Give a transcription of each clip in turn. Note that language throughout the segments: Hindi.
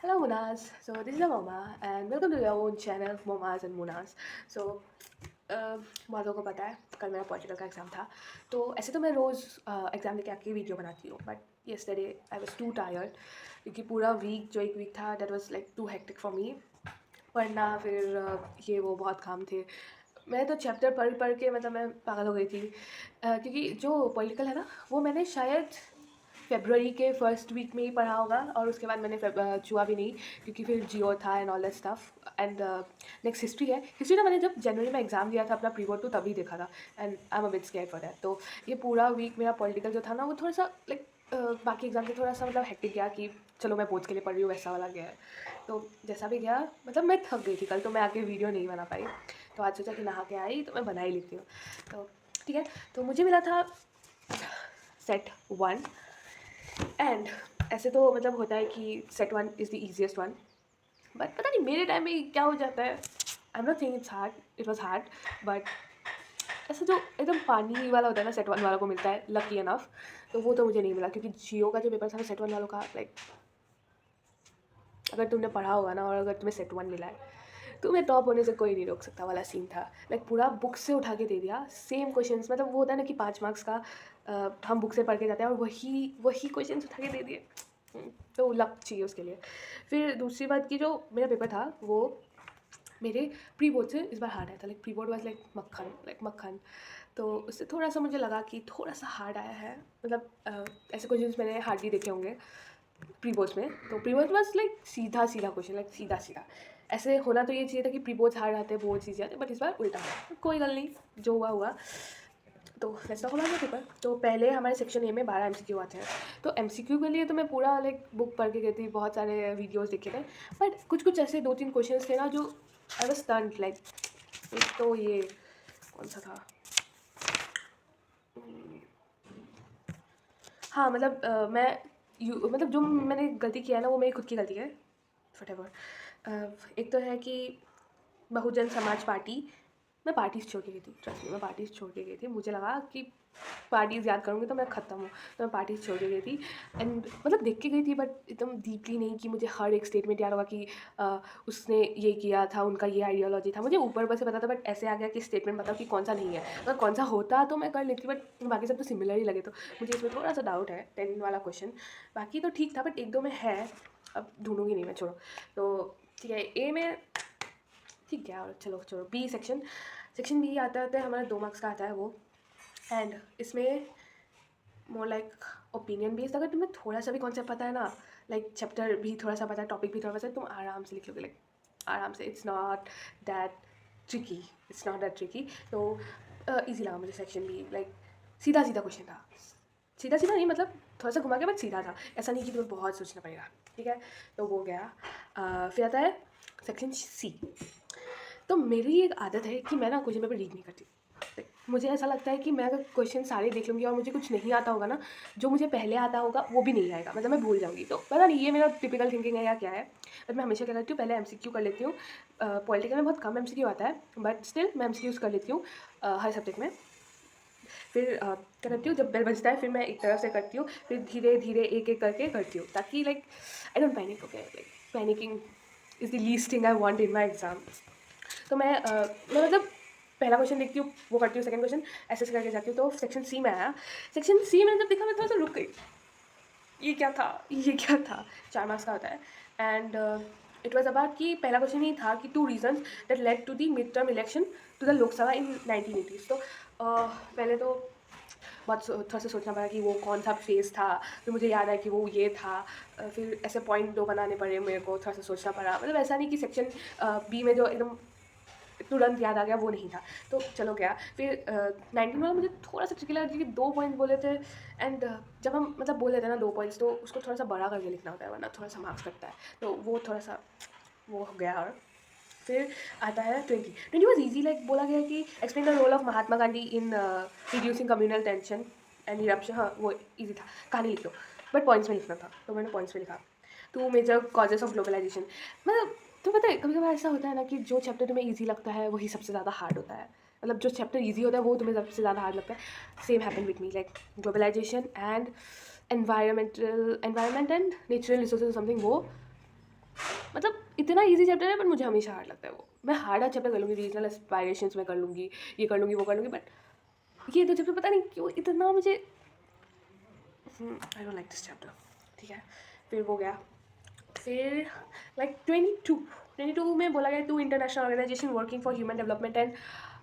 Hello Munaz. So this is Mama and welcome to your own channel Momas and Munaz. So बहुत लोगों को पता है कल मेरा पॉलिटिकल का एग्ज़ाम था। तो ऐसे तो मैं रोज़ एग्ज़ाम देके आके वीडियो बनाती हूँ, but yesterday I was too tired क्योंकि पूरा वीक जो एक वीक था that was like too hectic for me. पढ़ना फिर ये वो बहुत काम थे। मैं तो चैप्टर पढ़ पढ़ के मतलब मैं पागल हो गई थी। क्योंकि जो पॉलिटिकल है ना वो मैंने शायद फ़रवरी के फर्स्ट वीक में ही पढ़ा होगा और उसके बाद मैंने छुआ भी नहीं क्योंकि फिर जियो था and all that stuff and next history है। हिस्ट्री ना मैंने जब जनवरी में एग्ज़ाम दिया था अपना प्री बोर्ड तो तभी देखा था and I am a bit scared for that. तो ये पूरा वीक मेरा पॉलिटिकल जो था ना वो थोड़ा सा लाइक बाकी एग्ज़ाम से थोड़ा सा मतलब हेक्टिक गया कि चलो मैं बोर्ड्स के लिए पढ़ रही हूँ वैसा वाला गया है। तो जैसा भी गया मतलब मैं थक गई थी कल तो मैं आके वीडियो नहीं बना पाई। तो आज सोचा कि नहा के आई तो मैं बना ही लेती हूँ। तो ठीक है, तो मुझे मिला था सेट 1 एंड ऐसे तो मतलब होता है कि set 1 is the easiest one, but पता नहीं मेरे टाइम में क्या हो जाता है। I am not thinking it's hard, it was hard, but ऐसा जो एकदम पानी वाला होता है ना सेट 1 वालों को मिलता है लकी इनफ, तो वो तो मुझे नहीं मिला क्योंकि जियो का जो पेपर था ना सेट 1 वालों का लाइक अगर तुमने पढ़ा होगा ना और अगर तुम्हें सेट 1 मिला है तुम्हें टॉप होने से कोई नहीं रोक सकता वाला सीन था। लाइक पूरा बुक से उठा के दे दिया सेम क्वेश्चंस, मतलब वो होता है ना कि 5 मार्क्स का हम बुक से पढ़ के जाते हैं और वही वही क्वेश्चंस उठा के दे दिए। तो लक चाहिए उसके लिए। फिर दूसरी बात की जो मेरा पेपर था वो मेरे प्री बोर्ड से इस बार हार्ड आया था। Like pre board was like मक्खन। तो उससे थोड़ा सा मुझे लगा कि थोड़ा सा हार्ड आया है, मतलब ऐसे क्वेश्चंस मैंने हार्डली देखे होंगे प्री बोर्ड्स में। तो प्री बोर्ड्स बस लाइक सीधा सीधा क्वेश्चन, लाइक सीधा सीधा ऐसे होना तो ये चाहिए था कि प्री बोर्ड्स हार्ड आते हैं बोर्ड्स ईजी आते हैं, बट इस बार उल्टा है। कोई गल नहीं, जो हुआ हुआ। तो वैसा होगा ना पेपर। तो पहले हमारे सेक्शन ए में 12 MCQ आते हैं। तो MCQ के लिए तो मैं पूरा लाइक बुक पढ़ के गई थी, बहुत सारे वीडियोस देखे थे, बट कुछ कुछ ऐसे 2-3 क्वेश्चंस थे ना जो आई वाज स्टन्ड लाइक। एक तो ये कौन सा था, हाँ मतलब मतलब जो मैंने गलती किया है ना वो मेरी खुद की गलती है वटेवर। एक तो है कि बहुजन समाज पार्टी, मैं पार्टीज़ छोड़ के गई थी, ट्रस्ट मी मैं पार्टीज़ छोड़ के गई थी। मुझे लगा कि पार्टीज़ याद करूँगी तो मैं ख़त्म हूँ, तो मैं पार्टीज़ छोड़ के गई थी। एंड मतलब देख के गई थी बट एकदम डीपली नहीं कि मुझे हर एक स्टेटमेंट याद होगा कि उसने ये किया था, उनका ये आइडियोलॉजी था। मुझे ऊपर ऊपर से पता था बट ऐसे आ गया कि स्टेटमेंट बताओ कि कौन सा नहीं है। अगर कौन सा होता तो मैं कर लेती, बट बाकी सब तो सिमिलर ही लगे। तो मुझे इसमें थोड़ा सा डाउट है 10 वाला क्वेश्चन। बाकी तो ठीक था बट एक दो में है, अब ढूंढूंगी नहीं मैं, छोड़ो। तो ठीक है, ए में ठीक है, और चलो छोड़ो। बी सेक्शन, सेक्शन बी आता है हमारा 2 मार्क्स का आता है वो। एंड इसमें मोर लाइक ओपिनियन बेस्ड, अगर तुम्हें थोड़ा सा भी कॉन्सेप्ट पता है ना, लाइक चैप्टर भी थोड़ा सा पता है, टॉपिक भी थोड़ा पता है, तुम आराम से लिख लोगे, लाइक आराम से। It's not that tricky, it's not that tricky. तो ईजी लगा मुझे सेक्शन बी। लाइक सीधा सीधा क्वेश्चन था, सीधा सीधा नहीं मतलब थोड़ा सा घुमा के बट सीधा था, ऐसा नहीं कि तुम्हें बहुत सोचना पड़ेगा। ठीक है, तो वो गया। फिर आता है सेक्शन सी। तो मेरी एक आदत है कि मैं ना क्वेश्चन पेपर रीड नहीं करती। मुझे ऐसा लगता है कि मैं अगर क्वेश्चन सारे देख लूँगी और मुझे कुछ नहीं आता होगा ना, जो मुझे पहले आता होगा वो भी नहीं आएगा, मतलब मैं भूल जाऊँगी। तो पता नहीं ये मेरा टिपिकल थिंकिंग है या क्या है, बट मैं हमेशा क्या करती हूँ, पहले MCQ कर लेती हूँ। पॉलिटिकल में बहुत कम MCQ आता है बट स्टिल मैं MCQs कर लेती हूँ हर सब्जेक्ट में। फिर क्या करती हूँ, जब बेल बजता है फिर मैं एक तरफ से करती हूँ, फिर धीरे धीरे एक एक करके करती हूँ ताकि like I don't panic. Okay, like panicking is the least thing I want in my exam. तो मैं मतलब पहला क्वेश्चन देखती हूँ, वो करती हूँ, सेकंड क्वेश्चन ऐसे ऐसे करके जाती हूँ। तो सेक्शन सी में आया। सेक्शन सी मैंने जब देखा मैं थोड़ा सा रुक गई, ये क्या था, ये क्या था। 4 मार्क्स का होता है एंड इट वॉज अबाउट कि पहला क्वेश्चन ये था कि 2 reasons that led to the mid term election to the Lok Sabha in 1980s। तो पहले तो बहुत थोड़ा सा सोचना पड़ा कि वो कौन सा फेज़ था। फिर मुझे याद आया कि वो ये था। फिर ऐसे पॉइंट 2 बनाने पड़े मेरे को, थोड़ा सा सोचना पड़ा। मतलब ऐसा नहीं कि सेक्शन बी में जो एकदम तुरंत याद आ गया वो नहीं था। तो चलो गया। फिर 19 वाला मुझे थोड़ा सा ट्रिकी लगा क्योंकि 2 पॉइंट बोले थे एंड जब हम मतलब बोल देते हैं ना 2 पॉइंट्स तो उसको थोड़ा सा बड़ा करके लिखना होता है वरना थोड़ा सा मार्क्स कटता है। तो वो थोड़ा सा वो हो गया। और फिर आता है 20 वॉज ईजी। लाइक बोला गया कि explain the role of Mahatma Gandhi in reducing communal tension and eruption. हाँ वो ईजी था, कहानी लिख लो, बट पॉइंट्स में लिखना था तो मैंने पॉइंट्स में लिखा। 2 मेजर कॉजेस ऑफ ग्लोबलाइजेशन। मतलब तो पता है कभी कभार ऐसा होता है ना कि जो चैप्टर तुम्हें ईजी लगता है वही सबसे ज़्यादा हार्ड होता है। मतलब जो चैप्टर ईजी होता है वो तुम्हें सबसे ज़्यादा हार्ड लगता है। Same happen with me, like globalisation and environment and natural resources something, वो मतलब इतना ईजी चैप्टर है, बट मुझे हमेशा हार्ड लगता है वो। मैं हार्ड चैप्टर कर लूँगी, रीजनल एस्पायरेशंस में कर लूँगी, ये कर लूँगी, वो कर लूँगी, बट ये दो चैप्टर पता नहीं क्यों इतना मुझे I don't like this chapter. ठीक है, फिर वो गया। फिर लाइक 22 में बोला गया to international organisation working for human development and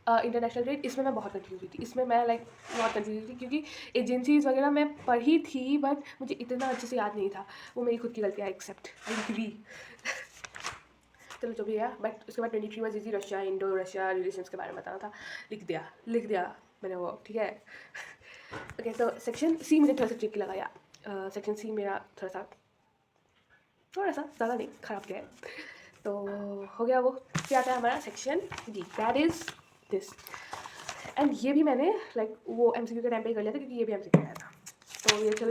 international trade. इसमें मैं बहुत कन्फ्यूज हुई थी, इसमें मैं लाइक बहुत कन्फ्यूज हुई थी, क्योंकि एजेंसीज वगैरह मैं पढ़ी थी, बट मुझे इतना अच्छे से याद नहीं था। वो मेरी खुद की गलती है, एक्सेप्ट, आई एग्री। चलो जो भी है, बट उसके बाद 23 was easy, Russia Indo Russia relations के बारे में बताना था। लिख दिया मैंने वो। ठीक है। ओके, तो सेक्शन सी मुझे थोड़ा सा ट्रिकी लगा यार। सेक्शन सी मेरा थोड़ा सा ज़्यादा नहीं ख़राब गया है, तो हो गया वो। फिर आता है हमारा section D, that is this. And ये भी मैंने लाइक वो MCQ के टाइम पे ही कर लिया था, क्योंकि ये भी MCQ आया था। तो ये चलो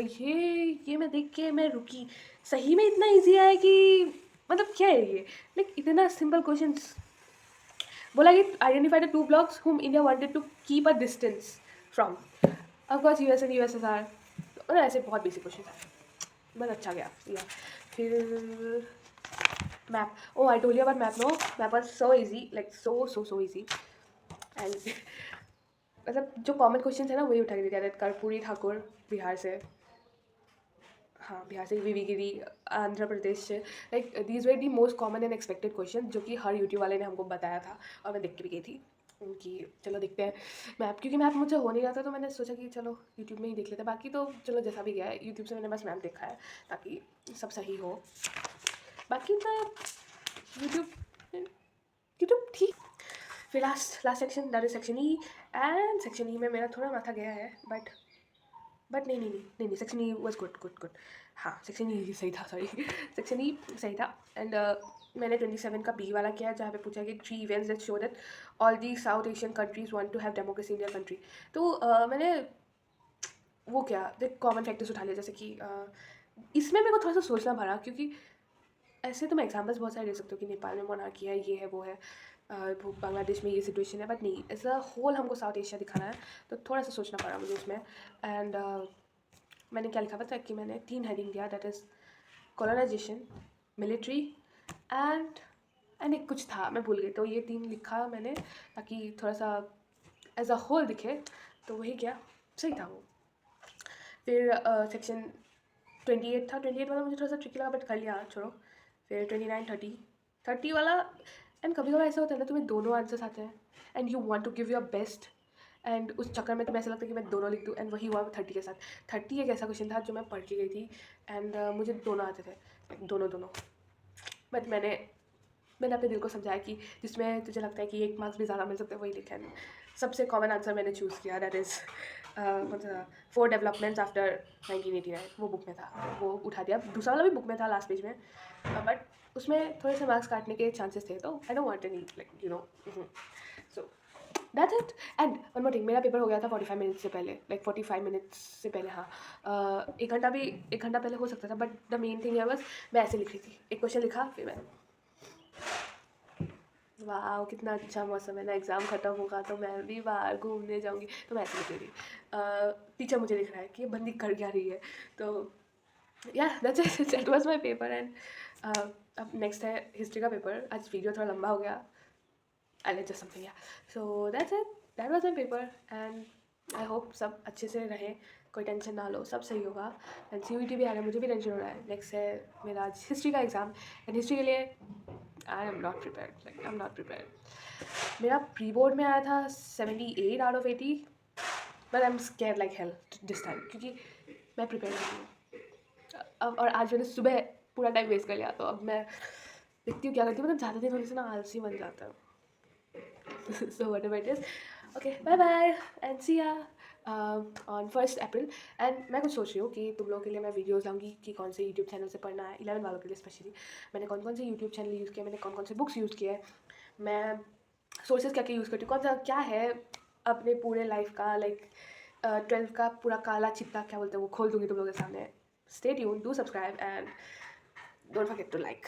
ये मैं देख के मैं रुकी, सही में इतना ईजी है कि मतलब क्या है ये, लाइक इतना सिंपल क्वेश्चन। बोला कि identify the 2 blocks whom India wanted to keep a distance from, of course US and USSR। मतलब ऐसे बहुत बेसिक क्वेश्चन था, बहुत अच्छा गया या। फिर map, oh I told you about map, no map was so easy, like so easy. And मतलब जो कॉमन क्वेश्चन है ना वही उठा के दिया था। कर्पूरी ठाकुर बिहार से, हाँ बिहार से, वीवी गिरी आंध्र प्रदेश से, like these were the most common and expected question, जो कि हर यूट्यूब वाले ने हमको बताया था और मैं देख के भी गई थी उनकी। चलो देखते हैं मैप, क्योंकि मैप मुझे हो नहीं रहा था, तो मैंने सोचा कि चलो यूट्यूब में ही देख लेते हैं। बाकी तो चलो जैसा भी गया है, यूट्यूब से मैंने बस मैप देखा है ताकि सब सही हो। बाकी तो यूट्यूब ठीक। फिर last section, that is section E. And section E में मेरा थोड़ा माथा गया है, बट नहीं, सेक्शन ई वॉज गुड। हाँ सेक्शन ई सही था, सॉरी सेक्शन ई सही था। एंड मैंने 27 का बी वाला किया, जहाँ पे पूछा कि 3 events that show that all the South Asian countries want to have democracy in their country. तो मैंने वो क्या देख कॉमन फैक्टर्स उठा लिया, जैसे कि इसमें मेरे को थोड़ा सा सोचना पड़ा, क्योंकि ऐसे तो मैं एग्जाम्पल्स बहुत सारे दे सकती हूँ कि नेपाल में मोनार्की है, ये है वो है, बांग्लादेश में ये सिचुएशन है, बट नहीं, एज अ होल हमको साउथ एशिया दिखाना है, तो थोड़ा सा सोचना पड़ा मुझे उसमें। एंड मैंने क्या लिखा पता है कि मैंने 3 हेडिंग दिया, that is colonisation, military and एक कुछ था मैं भूल गई, तो ये 3 लिखा मैंने ताकि थोड़ा सा एज अ होल दिखे, तो वही क्या सही था वो। फिर सेक्शन 28 था, 28 वाला मुझे थोड़ा सा ट्रिकी लगा, बट कर लिया, छोड़ो। फिर 29, 30 वाला। एंड कभी कभी ऐसा होता है ना, तुम्हें दोनों आंसर्स आते हैं and you want to give your best, and उस चक्कर में तुम्हें ऐसा लगता है कि मैं दोनों लिख दूँ, एंड वही हुआ 30 के साथ। 30 एक ऐसा क्वेश्चन था जो मैं पढ़ के गई थी, एंड मुझे दोनों आते थे, दोनों बट मैंने अपने दिल को समझाया कि जिसमें तुझे लगता है कि 1 मार्क्स भी ज़्यादा मिल सकते हैं वही लिखा है। सबसे कॉमन आंसर मैंने चूज़ किया, दैट इज़ कौन सा, 4 डेवलपमेंट्स आफ्टर 1989, वो बुक में था, वो उठा दिया। दूसरा वाला भी बुक में था लास्ट पेज में, बट उसमें थोड़े से मार्क्स काटने के चांसेस थे, तो I don't want any like you know. So that's it. And one more thing, मेरा पेपर हो गया था 45 मिनट्स से पहले, लाइक 45 मिनट्स से पहले, हाँ। 1 घंटा पहले हो सकता था, बट द मेन थिंग है बस मैं ऐसे लिख रही थी, एक क्वेश्चन लिखा, फिर मैं वाह कितना अच्छा मौसम है ना, एग्ज़ाम ख़त्म होगा तो मैं भी बाहर घूमने जाऊँगी, तो मैं ऐसे लिख रही थी। टीचर मुझे दिख रहा है कि ये बंदी कर क्या रही है, तो या that was my paper. And अब नेक्स्ट है हिस्ट्री का पेपर। आज वीडियो थोड़ा लंबा हो गया, आई लेट जस्ट समथिंग, या so that's it, that was my paper. And I hope सब अच्छे से रहे, कोई टेंशन ना लो, सब सही होगा। एंड CUET भी आ रहा है, मुझे भी टेंशन हो रहा है। नेक्स्ट है मेरा आज हिस्ट्री का एग्ज़ाम, एंड हिस्ट्री के लिए आई एम नॉट प्रिपेयर्ड। मेरा प्री बोर्ड में आया था 78 out of 80, but I am square like hell this time, क्योंकि मैं प्रिपेयर नहीं हूँ अब। और आज मैंने सुबह पूरा टाइम वेस्ट कर लिया, तो अब मैं देखती हूँ क्या करती हूँ। मतलब ज़्यादा दिन होने से ना आलसी बन जाता है। So whatever it is, okay, bye bye and see ya on 1st April। And मैं कुछ सोच रही हूँ कि तुम लोगों के लिए मैं वीडियोस लाऊंगी कि कौन से यूट्यूब चैनल से पढ़ना है, 11 वालों के लिए स्पेशली। मैंने कौन से यूट्यूब चैनल यूज़ किए, मैंने कौन से बुक्स यूज़ किए, मैं सोर्सेज क्या यूज़ करती हूँ, कौन सा क्या है अपने पूरे लाइफ का, लाइक 12 का पूरा काला चिट्टा क्या बोलते हैं, वो खोल दूँगी तुम लोगों के सामने। Stay tuned, do subscribe and don't forget to like.